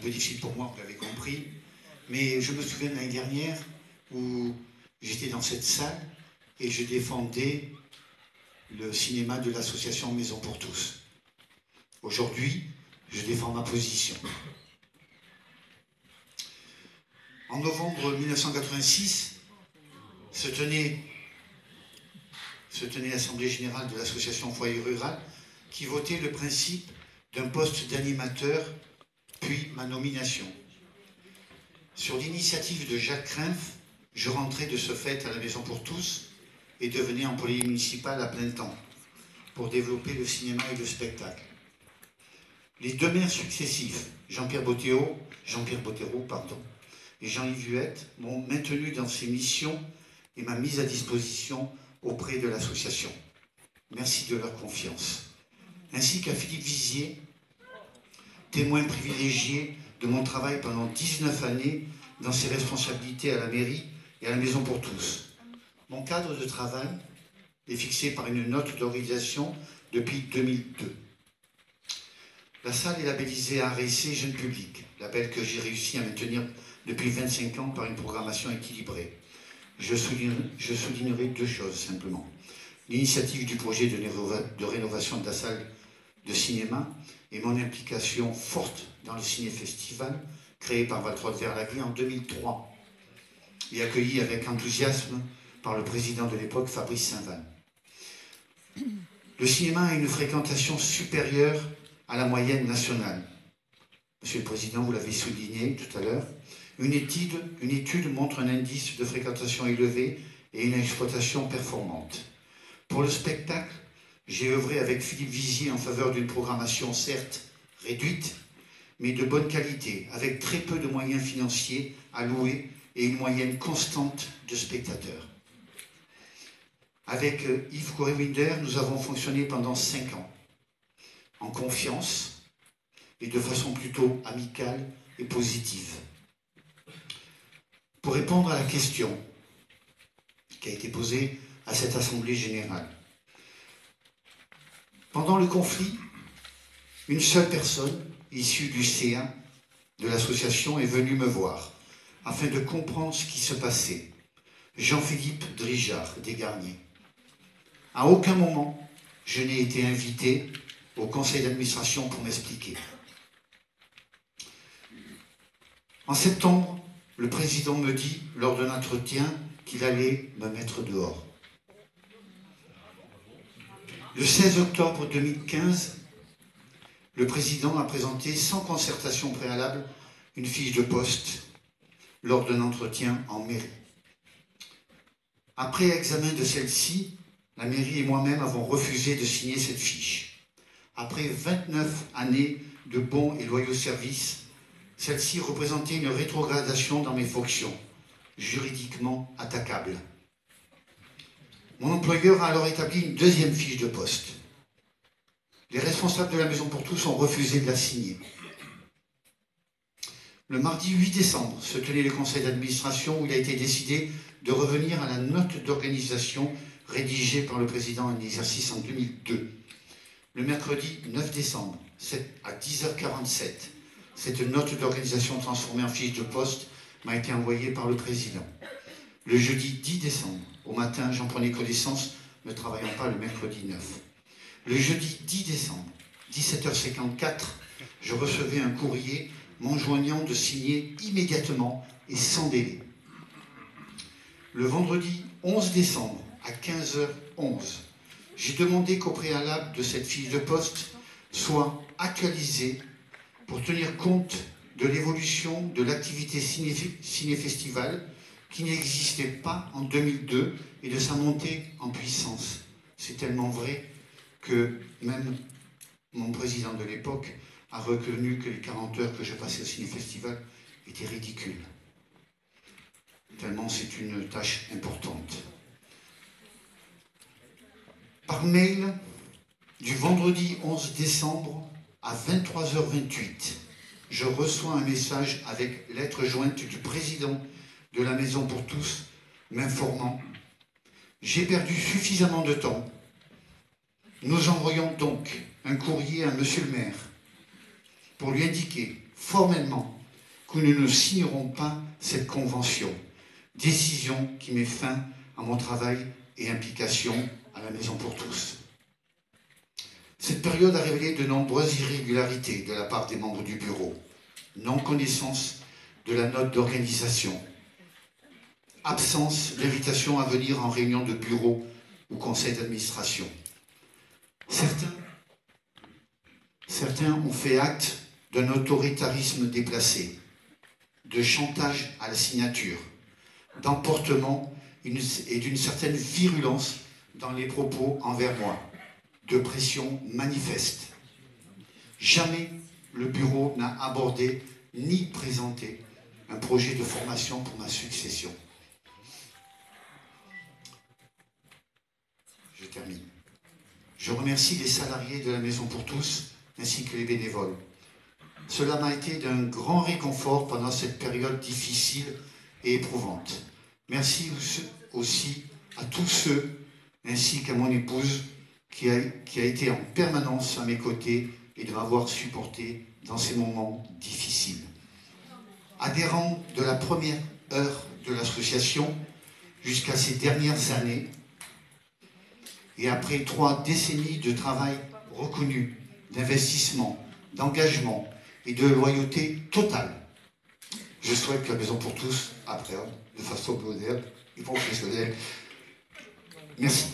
peu difficile pour moi, vous l'avez compris. Mais je me souviens de l'année dernière où j'étais dans cette salle et je défendais le cinéma de l'association Maison pour tous. Aujourd'hui, je défends ma position. En novembre 1986, se tenait l'Assemblée générale de l'association Foyer Rural qui votait le principe d'un poste d'animateur, puis ma nomination. Sur l'initiative de Jacques Krimpf, je rentrais de ce fait à la Maison pour tous et devenais employé municipal à plein temps pour développer le cinéma et le spectacle. Les deux maires successifs, Jean-Pierre Bottero, et Jean-Yves Huette, m'ont maintenu dans ces missions et ma mise à disposition auprès de l'association. Merci de leur confiance. Ainsi qu'à Philippe Vizier, témoin privilégié de mon travail pendant 19 années dans ses responsabilités à la mairie et à la Maison pour tous. Mon cadre de travail est fixé par une note d'organisation depuis 2002. La salle est labellisée AREC Jeune Public, label que j'ai réussi à maintenir depuis 25 ans par une programmation équilibrée. Je soulignerai deux choses simplement. L'initiative du projet de rénovation de la salle de cinéma et mon implication forte dans le ciné-festival créé par Waltraud Verlagui en 2003 et accueilli avec enthousiasme par le président de l'époque, Fabrice Saint-Van. Le cinéma a une fréquentation supérieure à la moyenne nationale. Monsieur le Président, vous l'avez souligné tout à l'heure. Une étude montre un indice de fréquentation élevé et une exploitation performante. Pour le spectacle, j'ai œuvré avec Philippe Vizier en faveur d'une programmation certes réduite, mais de bonne qualité, avec très peu de moyens financiers alloués et une moyenne constante de spectateurs. Avec Yves Correwinder, nous avons fonctionné pendant 5 ans, en confiance et de façon plutôt amicale et positive. Pour répondre à la question qui a été posée à cette Assemblée générale, pendant le conflit, une seule personne, issue du CA de l'association, est venue me voir afin de comprendre ce qui se passait. Jean-Philippe Drijard, Desgarniers. À aucun moment, je n'ai été invité au conseil d'administration pour m'expliquer. En septembre, le président me dit, lors d'un entretien, qu'il allait me mettre dehors. Le 16 octobre 2015, le président a présenté sans concertation préalable une fiche de poste lors d'un entretien en mairie. Après examen de celle-ci, la mairie et moi-même avons refusé de signer cette fiche. Après 29 années de bons et loyaux services, celle-ci représentait une rétrogradation dans mes fonctions, juridiquement attaquable. Mon employeur a alors établi une deuxième fiche de poste. Les responsables de la Maison pour tous ont refusé de la signer. Le mardi 8 décembre se tenait le conseil d'administration où il a été décidé de revenir à la note d'organisation rédigée par le président en exercice en 2002. Le mercredi 9 décembre, à 10h47, cette note d'organisation transformée en fiche de poste m'a été envoyée par le président. Le jeudi 10 décembre, au matin, j'en prenais connaissance, ne travaillant pas le mercredi 9. Le jeudi 10 décembre, 17h54, je recevais un courrier m'enjoignant de signer immédiatement et sans délai. Le vendredi 11 décembre, à 15h11, j'ai demandé qu'au préalable de cette fiche de poste soit actualisée pour tenir compte de l'évolution de l'activité ciné-festival qui n'existait pas en 2002 et de sa montée en puissance. C'est tellement vrai que même mon président de l'époque a reconnu que les 40 heures que je passais au ciné-festival étaient ridicules. Tellement c'est une tâche importante. Par mail, du vendredi 11 décembre à 23h28, je reçois un message avec lettre jointe du président de la Maison pour tous m'informant « J'ai perdu suffisamment de temps. Nous envoyons donc un courrier à monsieur le maire pour lui indiquer formellement que nous ne signerons pas cette convention. Décision qui met fin à mon travail et implication à la Maison pour tous. Cette période a révélé de nombreuses irrégularités de la part des membres du bureau. Non-connaissance de la note d'organisation. Absence d'invitation à venir en réunion de bureau ou conseil d'administration. Certains ont fait acte d'un autoritarisme déplacé, de chantage à la signature, d'emportement et d'une certaine virulence dans les propos envers moi, de pression manifeste. Jamais le bureau n'a abordé ni présenté un projet de formation pour ma succession. Je termine. Je remercie les salariés de la Maison pour tous, ainsi que les bénévoles. Cela m'a été d'un grand réconfort pendant cette période difficile et éprouvante. Merci aussi à tous ceux, ainsi qu'à mon épouse, qui a été en permanence à mes côtés et de m'avoir supporté dans ces moments difficiles. Adhérent de la première heure de l'association jusqu'à ces dernières années, et après 3 décennies de travail reconnu, d'investissement, d'engagement et de loyauté totale, je souhaite que la Maison pour tous apprenne de façon moderne et professionnelle. Merci.